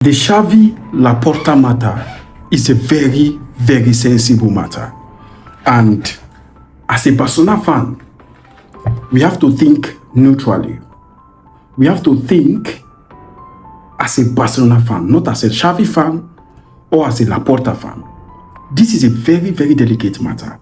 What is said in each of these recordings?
The Xavi Laporta matter is a very, very sensible matter. And as a Barcelona fan, we have to think neutrally. We have to think as a Barcelona fan, not as a Xavi fan or as a Laporta fan. This is a very, very delicate matter.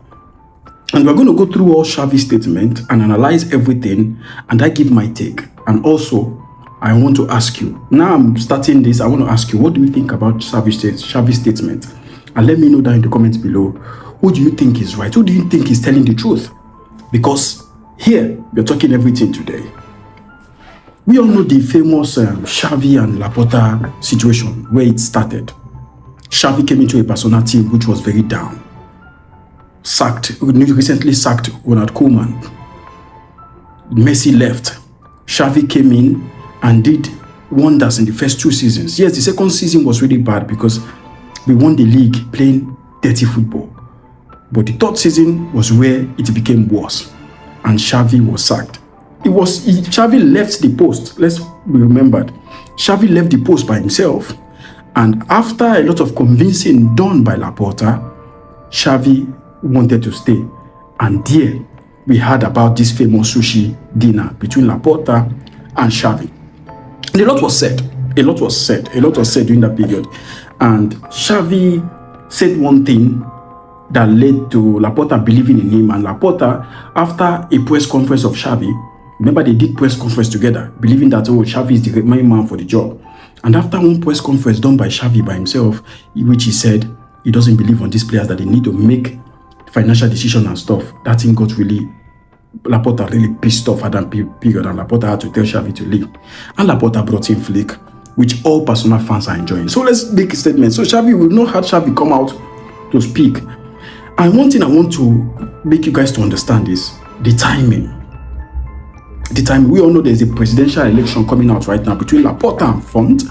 And we're going to go through all Xavi's statements and analyze everything, and I give my take. And also, I want to ask you, now I'm starting this, I want to ask you, what do you think about Xavi's statement? And let me know down in the comments below, who do you think is right? Who do you think is telling the truth? Because here, we're talking everything today. We all know the famous Xavi and Laporta situation, where it started. Xavi came into a Barcelona team which was very down. Recently sacked Ronald Koeman. Messi left. Xavi came in and did wonders in the first 2 seasons. Yes, the second season was really bad because we won the league playing dirty football. But the third season was where it became worse, and Xavi was sacked. Xavi left the post. Let's be remembered. Xavi left the post by himself, and after a lot of convincing done by Laporta, Xavi wanted to stay. And there we heard about this famous sushi dinner between Laporta and Xavi. And a lot was said during that period. And Xavi said one thing that led to Laporta believing in him. And Laporta, after a press conference of Xavi, remember they did press conference together, believing that, oh, Xavi is the main man for the job. And after one press conference done by Xavi by himself, in which he said he doesn't believe on these players, that they need to make financial decisions and stuff, that thing got really, Laporta really pissed off at that period, and Laporta had to tell Xavi to leave. And Laporta brought in Flick, which all Barcelona fans are enjoying. So let's make a statement. So Xavi, we've not had Xavi come out to speak. And one thing I want to make you guys to understand is the timing. The time, we all know there's a presidential election coming out right now between Laporta and Font.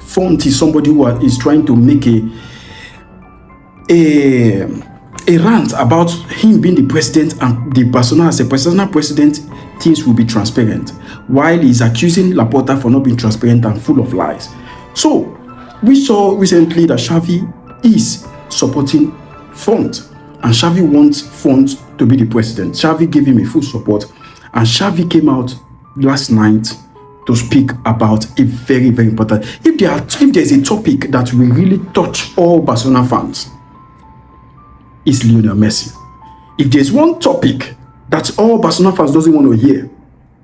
Font is somebody who is trying to make a rant about him being the president, and the Barcelona as a Barcelona president, things will be transparent, while he's accusing Laporta for not being transparent and full of lies. So we saw recently that Xavi is supporting Font, and Xavi wants Font to be the president. Xavi gave him a full support, and Xavi came out last night to speak about a very, very important. If there's a topic that will really touch all Barcelona fans, it's Lionel Messi. If there's one topic that all Barcelona fans doesn't want to hear,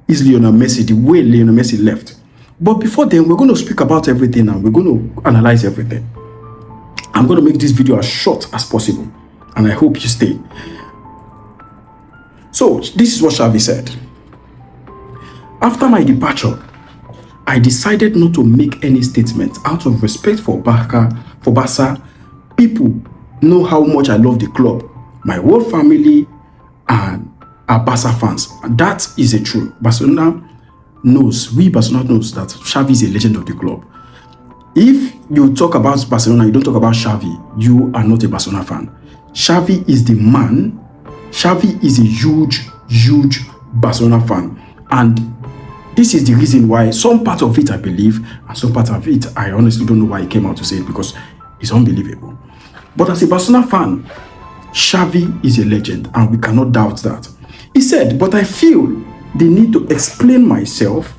is Lionel Messi, the way Lionel Messi left. But before then, we're going to speak about everything and we're going to analyze everything. I'm going to make this video as short as possible, and I hope you stay. So, this is what Xavi said. After my departure, I decided not to make any statement out of respect for Barca. People know how much I love the club, my whole family, and our Barca fans. And that is a truth. Barcelona knows that Xavi is a legend of the club. If you talk about Barcelona, you don't talk about Xavi, you are not a Barcelona fan. Xavi is the man. Xavi is a huge Barcelona fan. And this is the reason why some part of it I believe, and some part of it I honestly don't know why he came out to say it, because it's unbelievable. But as a Barcelona fan, Xavi is a legend, and we cannot doubt that. He said, but I feel the need to explain myself.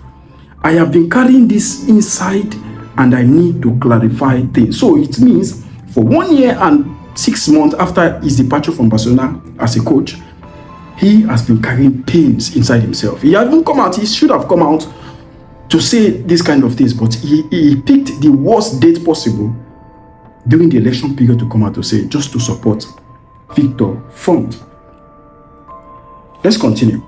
I have been carrying this inside, and I need to clarify things. So it means for 1 year and 6 months after his departure from Barcelona as a coach, he has been carrying pains inside himself. He hasn't come out. He should have come out to say this kind of things, but he picked the worst date possible during the election period to come out to say, just to support Víctor Font. Let's continue.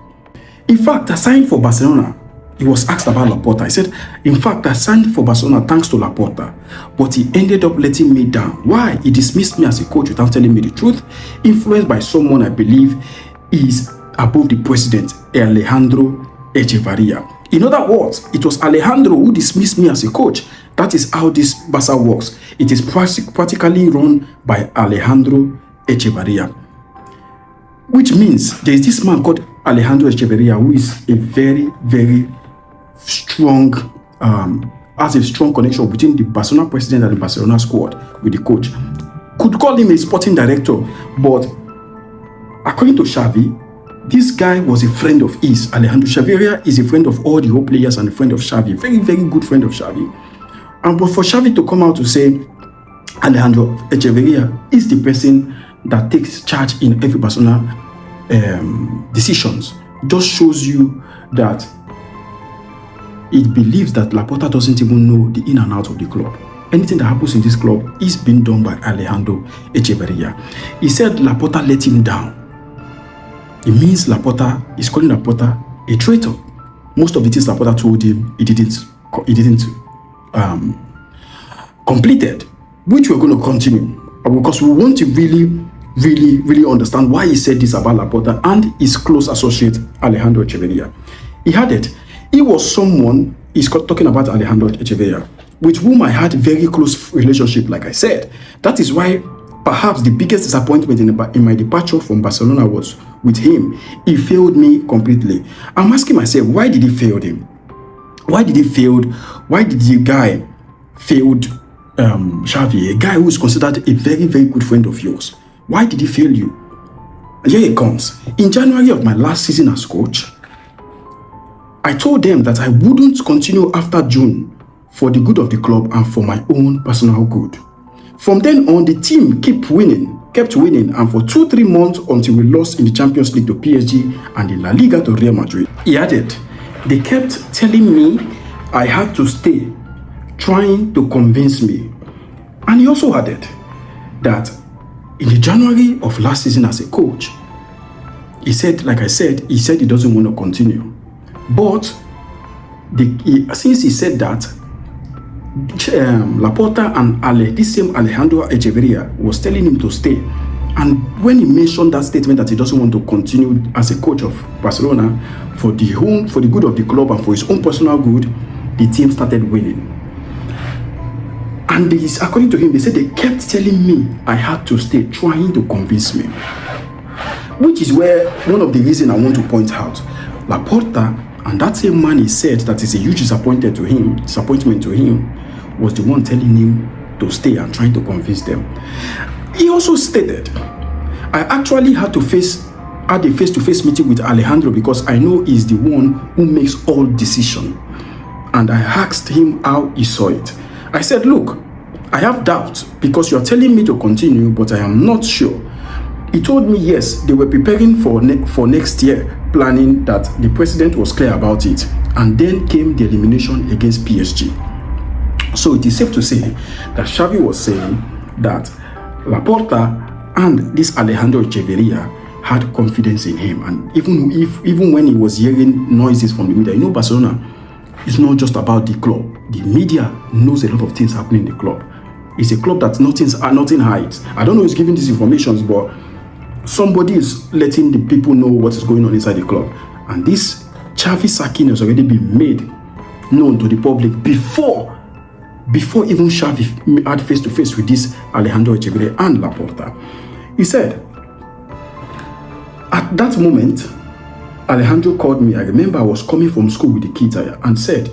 In fact, I signed for Barcelona. He was asked about Laporta. He said, in fact, I signed for Barcelona thanks to Laporta, but he ended up letting me down. Why? He dismissed me as a coach without telling me the truth, influenced by someone I believe is above the president, Alejandro Echevarria. In other words, it was Alejandro who dismissed me as a coach. That is how this Barca works. It is practically run by Alejandro Echevarria. Which means there is this man called Alejandro Echevarria, who is a very, very strong has a strong connection between the Barcelona president and the Barcelona squad with the coach, could call him a sporting director. But according to Xavi, this guy was a friend of his. Alejandro Xavi is a friend of all the whole players and a friend of Xavi. Very, very good friend of Xavi. And but for Xavi to come out to say Alejandro Echeverria is the person that takes charge in every Barcelona decisions, just shows you that it believes that Laporta doesn't even know the in and out of the club. Anything that happens in this club is being done by Alejandro Echeverria. He said Laporta let him down. It means Laporta is calling Laporta a traitor. Most of the things Laporta told him, he didn't completed, which we're going to continue because we want to really understand why he said this about Laporta and his close associate Alejandro Echeverria. He had it. He was someone, he's talking about Alejandro Echeverria, with whom I had a very close relationship, like I said. That is why perhaps the biggest disappointment in my departure from Barcelona was with him. He failed me completely. I'm asking myself, why did he fail him? Why did he fail? Why did the guy failed Xavi, a guy who is considered a very, very good friend of yours? Why did he fail you? And here it comes. In January of my last season as coach, I told them that I wouldn't continue after June for the good of the club and for my own personal good. From then on, the team kept winning, and for 2-3 months until we lost in the Champions League to PSG and in La Liga to Real Madrid. He added, they kept telling me I had to stay, trying to convince me. And he also added that in the January of last season as a coach, he said, like I said, he said he doesn't want to continue. But since he said that, Laporta and this same Alejandro Echeverria was telling him to stay. And when he mentioned that statement that he doesn't want to continue as a coach of Barcelona for the good of the club and for his own personal good, the team started winning. And according to him, they said they kept telling me I had to stay, trying to convince me. Which is where one of the reasons I want to point out, Laporta and that same man he said that is a huge disappointment to him, was the one telling him to stay and trying to convince them. He also stated, I actually had a face-to-face meeting with Alejandro because I know he's the one who makes all decisions. And I asked him how he saw it. I said, look, I have doubts because you're telling me to continue, but I am not sure. He told me, yes, they were preparing for next year, planning that the president was clear about it. And then came the elimination against PSG. So it is safe to say that Xavi was saying that Laporta and this Alejandro Echeverria had confidence in him. And even when he was hearing noises from the media, you know, Barcelona is not just about the club. The media knows a lot of things happening in the club. It's a club that nothing hides. I don't know who's giving these informations, but somebody is letting the people know what is going on inside the club. And this Xavi sacking has already been made known to the public before even Xavi had face-to-face with this Alejandro Echeverria and Laporta. He said, at that moment, Alejandro called me. I remember I was coming from school with the kids and said,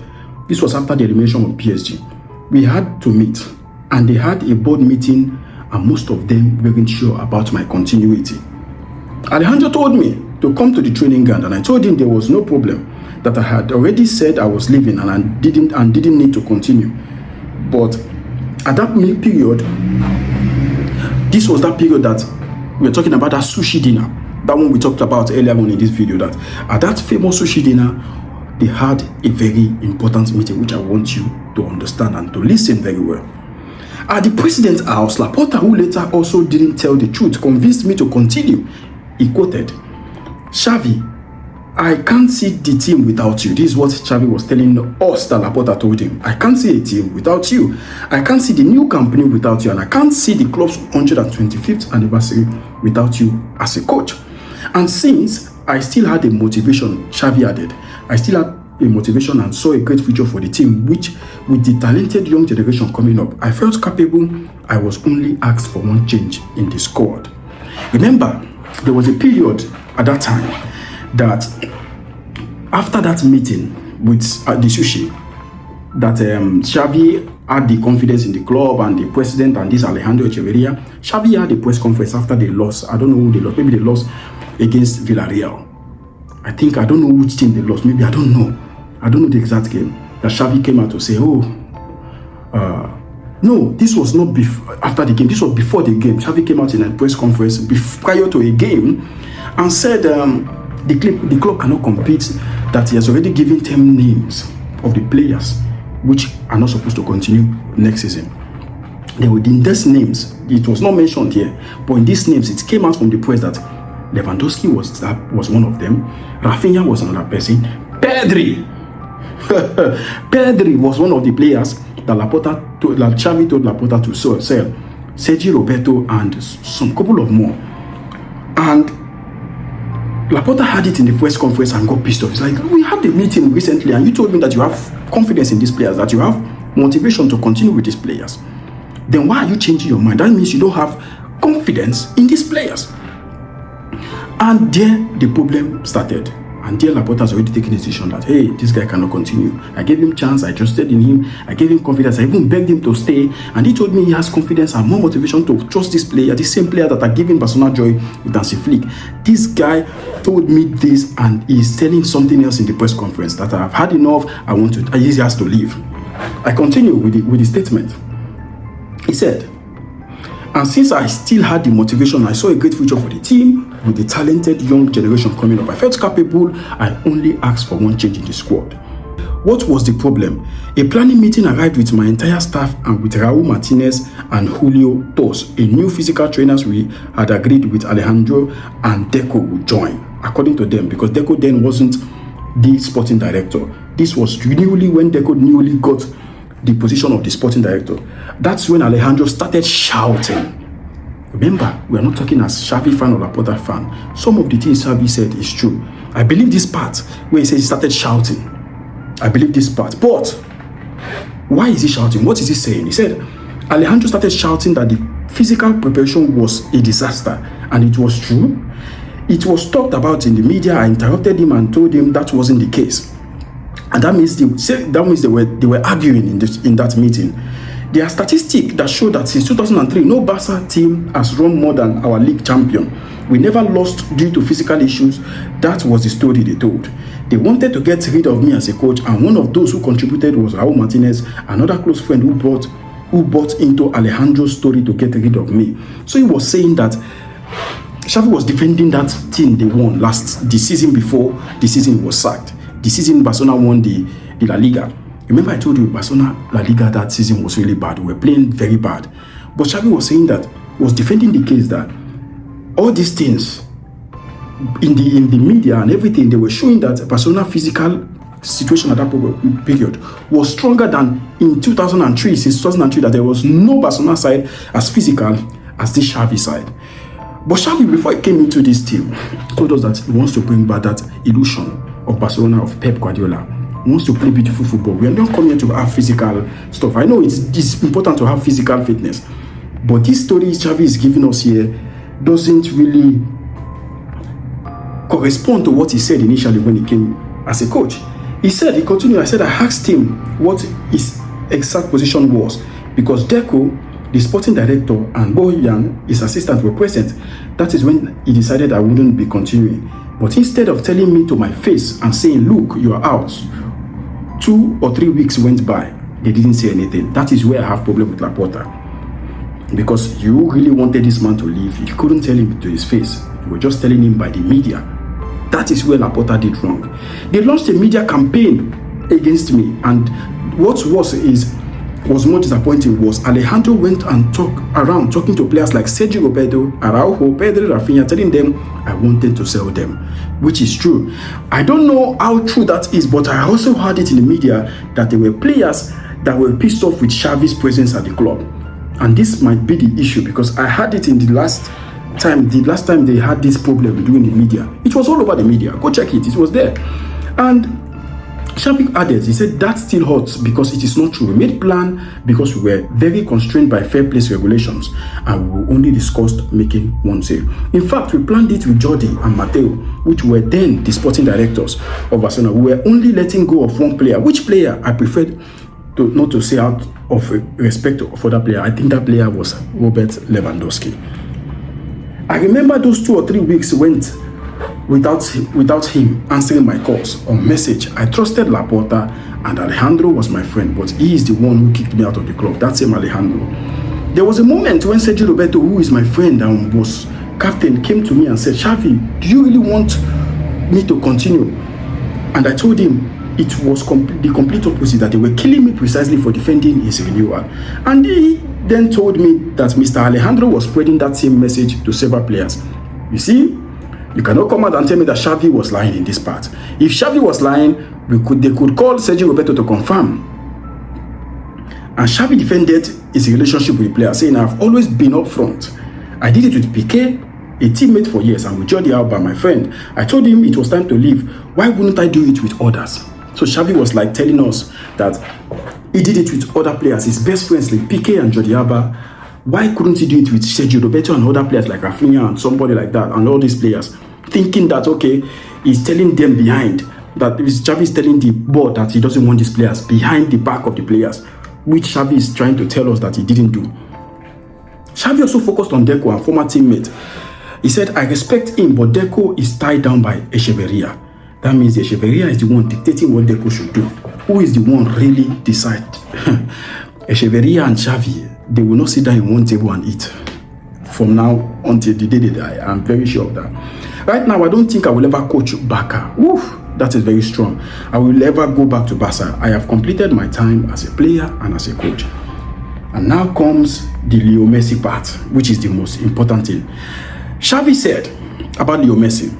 this was after the elimination of PSG. We had to meet and they had a board meeting and most of them weren't sure about my continuity. Alejandro told me to come to the training ground and I told him there was no problem, that I had already said I was leaving and I didn't need to continue. But at that period, this was that period that we're talking about, that sushi dinner, that one we talked about earlier on in this video, that at that famous sushi dinner, they had a very important meeting, which I want you to understand and to listen very well. At the president's house, Laporta, who later also didn't tell the truth, convinced me to continue. He quoted, Xavi, I can't see the team without you. This is what Xavi was telling us that Laporta told him. I can't see a team without you. I can't see the new company without you. And I can't see the club's 125th anniversary without you as a coach. And since I still had a motivation, Xavi added, I still had a motivation and saw a great future for the team, which with the talented young generation coming up, I felt capable. I was only asked for one change in the squad. Remember, there was a period at that time that after that meeting with the sushi, that Xavi had the confidence in the club and the president and this Alejandro Echeverria. Xavi had a press conference after they lost. I don't know who they lost. Maybe they lost against Villarreal. I don't know which team they lost. Maybe I don't know. I don't know the exact game. That Xavi came out to say, no, this was not after the game. This was before the game. Xavi came out in a press conference prior to a game and said the club cannot compete, that he has already given 10 names of the players which are not supposed to continue next season. They were in these names. It was not mentioned here, but in these names, it came out from the press that Lewandowski was one of them. Rafinha was another person. Pedri was one of the players that Xavi told Laporta to sell. Sergio Roberto and some couple of more. And Laporta had it in the press conference and got pissed off. It's like, we had a meeting recently and you told me that you have confidence in these players, that you have motivation to continue with these players. Then why are you changing your mind? That means you don't have confidence in these players. And there the problem started. And there Laporta has already taken a decision that, hey, this guy cannot continue. I gave him chance, I trusted in him, I gave him confidence, I even begged him to stay. And he told me he has confidence and more motivation to trust this player, the same player that are giving Barcelona joy with Hansi Flick. This guy told me this and he's telling something else in the press conference, that I've had enough, he has to leave. I continue with the statement. He said, and since I still had the motivation, I saw a great future for the team with the talented young generation coming up. I felt capable. I only asked for one change in the squad. What was the problem? A planning meeting arrived with my entire staff and with Raul Martinez and Julio Tos, a new physical trainers we had agreed with Alejandro and Deco would join, according to them, because Deco then wasn't the sporting director. This was newly when Deco newly got the position of the sporting director. That's when Alejandro started shouting. Remember, we are not talking as Xavi fan or Laporta fan. Some of the things Xavi said is true. I believe this part where he says he started shouting. I believe this part. But why is he shouting? What is he saying? He said Alejandro started shouting that the physical preparation was a disaster, and it was true. It was talked about in the media. I interrupted him and told him that wasn't the case. And that means they were arguing in that meeting. There are statistics that show that since 2003, no Barca team has run more than our league champion. We never lost due to physical issues. That was the story they told. They wanted to get rid of me as a coach, and one of those who contributed was Raul Martinez, another close friend who bought into Alejandro's story to get rid of me. So he was saying that Xavi was defending that team they won the season before the season was sacked. The season Barcelona won the La Liga. Remember I told you Barcelona La Liga that season was really bad. We were playing very bad. But Xavi was saying that, was defending the case that all these things in the media and everything, they were showing that Barcelona physical situation at that period was stronger than in 2003, since 2003, that there was no Barcelona side as physical as this Xavi side. But Xavi, before he came into this team, told us that he wants to bring back that illusion of Barcelona, of Pep Guardiola. He wants to play beautiful football. We are not coming here to have physical stuff. I know it's important to have physical fitness, but this story Xavi is giving us here doesn't really correspond to what he said initially when he came as a coach. He continued, I asked him what his exact position was, because Deco, the sporting director, and Bojan, his assistant, were present. That is when he decided I wouldn't be continuing. But instead of telling me to my face and saying, look, you are out, 2 or 3 weeks went by, they didn't say anything. That is where I have problem with Laporta. Because you really wanted this man to leave. You couldn't tell him to his face. You were just telling him by the media. That is where Laporta did wrong. They launched a media campaign against me, and what was more disappointing was Alejandro went and talked around talking to players like Sergio Roberto, Araujo, Pedro, Rafinha, telling them I wanted to sell them, which is true. I don't know how true that is, but I also heard it in the media that there were players that were pissed off with Xavi's presence at the club. And this might be the issue, because I heard it in the last time they had this problem doing the media. It was all over the media. Go check it. It was there. And Xavi added, he said, that still hurts because it is not true. We made plan because we were very constrained by fair play regulations, and we only discussed making one sale. In fact, we planned it with Jordi and Mateo, which were then the sporting directors of Barcelona. We were only letting go of one player. Which player? I preferred not to say out of respect for that player, I think that player was Robert Lewandowski. I remember those 2 or 3 weeks went without him answering my calls or message. I trusted Laporta, and Alejandro was my friend, but he is the one who kicked me out of the club. That same Alejandro. There was a moment when Sergio Roberto, who is my friend and was captain, came to me and said, Xavi, do you really want me to continue? And I told him it was the complete opposite, that they were killing me precisely for defending his renewal. And he then told me that Mr. Alejandro was spreading that same message to several players. You see, you cannot come out and tell me that Xavi was lying in this part. If Xavi was lying, they could call Sergio Roberto to confirm. And Xavi defended his relationship with the player, saying, I've always been upfront. I did it with Piqué, a teammate for years, and with Jordi Alba, my friend. I told him it was time to leave. Why wouldn't I do it with others? So Xavi was like telling us that he did it with other players, his best friends like Piqué and Jordi Alba. Why couldn't he do it with Sergio Roberto and other players like Rafinha and somebody like that, and all these players? Thinking that, okay, he's telling them behind, that Xavi is telling the board that he doesn't want these players behind the back of the players, which Xavi is trying to tell us that he didn't do. Xavi also focused on Deco and former teammate. He said, I respect him, but Deco is tied down by Echeverria. That means Echeverria is the one dictating what Deco should do. Who is the one really decide? Echeverria and Xavi, they will not sit down in one table and eat from now until the day they die. I'm very sure of that. Right now, I don't think I will ever coach Barca. Oof, that is very strong. I will never go back to Barca. I have completed my time as a player and as a coach. And now comes the Leo Messi part, which is the most important thing. Xavi said about Leo Messi.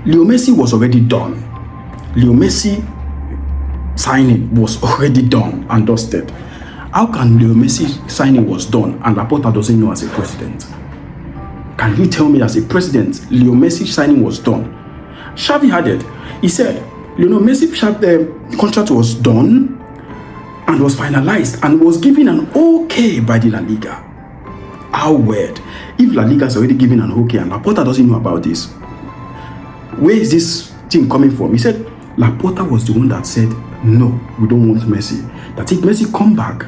Leo Messi was already done. Leo Messi signing was already done and dusted. How can Leo Messi signing was done and Laporta doesn't know as a president? Can you tell me as a president, Leo Messi signing was done? Xavi added, he said, Lionel Messi contract was done and was finalized and was given an okay by the La Liga. How weird. If La Liga is already given an okay and Laporta doesn't know about this, where is this thing coming from? He said Laporta was the one that said, no, we don't want Messi. That if Messi come back,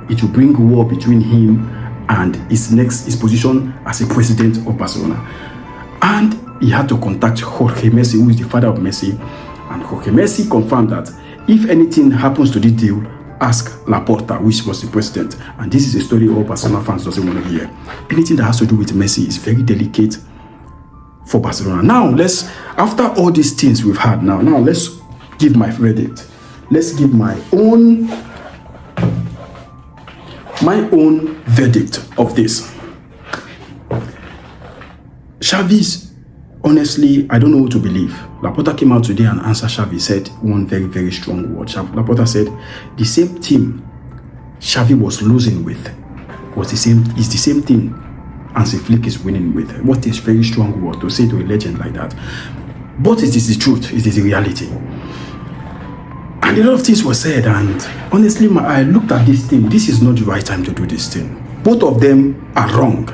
it will bring war between him and his position as a president of Barcelona. And he had to contact Jorge Messi, who is the father of Messi. And Jorge Messi confirmed that if anything happens to this deal, ask Laporta, which was the president. And this is a story all Barcelona fans doesn't want to hear. Anything that has to do with Messi is very delicate for Barcelona. Now, after all these things we've had, now let's give my verdict. Let's give my own verdict of this. Xavi's, honestly, I don't know what to believe. Laporta came out today and answered Xavi, said one very, very strong word. Laporta said the same team Xavi was losing with is the same team Hansi Flick is winning with. What is very strong word to say to a legend like that? But it is the truth, it is the reality. And a lot of things were said, and honestly, I looked at this thing. This is not the right time to do this thing. Both of them are wrong.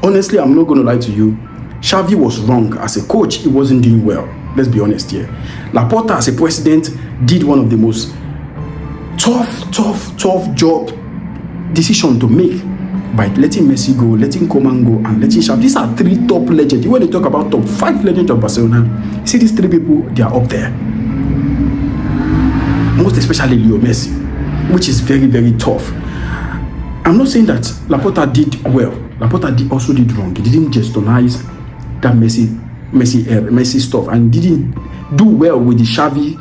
Honestly, I'm not going to lie to you. Xavi was wrong. As a coach, he wasn't doing well. Let's be honest here. Laporta, as a president, did one of the most tough job decision to make by letting Messi go, letting Koeman go, and letting Xavi. These are 3 top legends. When they talk about top 5 legends of Barcelona, see these 3 people, they are up there. Most especially Leo Messi, which is very, very tough. I'm not saying that Laporta did well. Laporta also did wrong. He didn't gestonize that Messi stuff, and didn't do well with the Xavi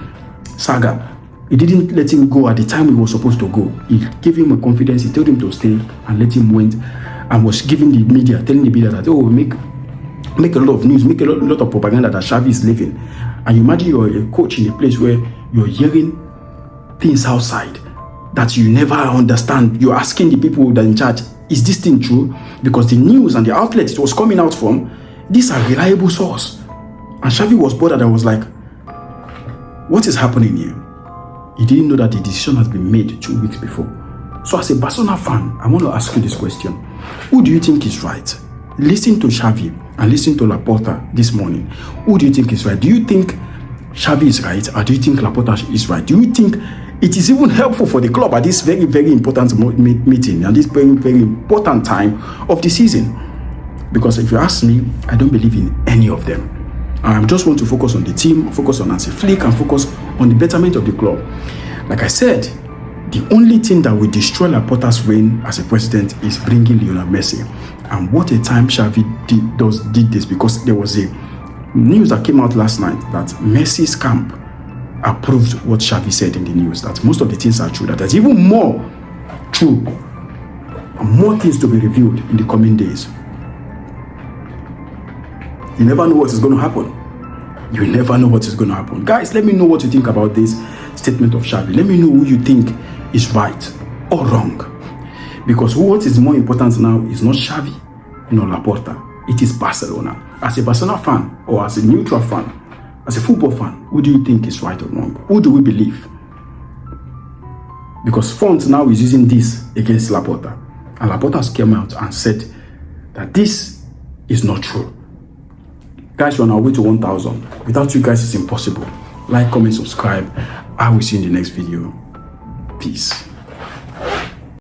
saga. He didn't let him go at the time he was supposed to go. He gave him a confidence. He told him to stay and let him went, and was giving the media, telling the media that, oh, make a lot of news, make a lot of propaganda that Xavi is leaving. And you imagine you're a coach in a place where you're hearing things outside that you never understand. You're asking the people that are in charge, is this thing true? Because the news and the outlets it was coming out from, these are reliable source. And Xavi was bothered and was like, what is happening here? He didn't know that the decision has been made 2 weeks before. So as a Barcelona fan, I want to ask you this question. Who do you think is right? Listen to Xavi and listen to Laporta this morning. Who do you think is right? Do you think Xavi is right, or do you think Laporta is right? Do you think it is even helpful for the club at this very, very important meeting and this very, very important time of the season. Because if you ask me, I don't believe in any of them. I just want to focus on the team, focus on Hansi Flick, and focus on the betterment of the club. Like I said, the only thing that will destroy Laporta's reign as a president is bringing Lionel Messi. And what a time Xavi did this, because there was a news that came out last night that Messi's camp approved what Xavi said in the news, that most of the things are true, that there's even more true and more things to be revealed in the coming days. You never know what is going to happen. You never know what is going to happen. Guys, let me know what you think about this statement of Xavi. Let me know who you think is right or wrong. Because what is more important now is not Xavi, nor Laporta. It is Barcelona. As a Barcelona fan, or as a neutral fan, as a football fan, who do you think is right or wrong? Who do we believe? Because Font now is using this against Laporta. And Laporta has come out and said that this is not true. Guys, we're on our way to 1,000. Without you guys, it's impossible. Like, comment, subscribe. I will see you in the next video. Peace.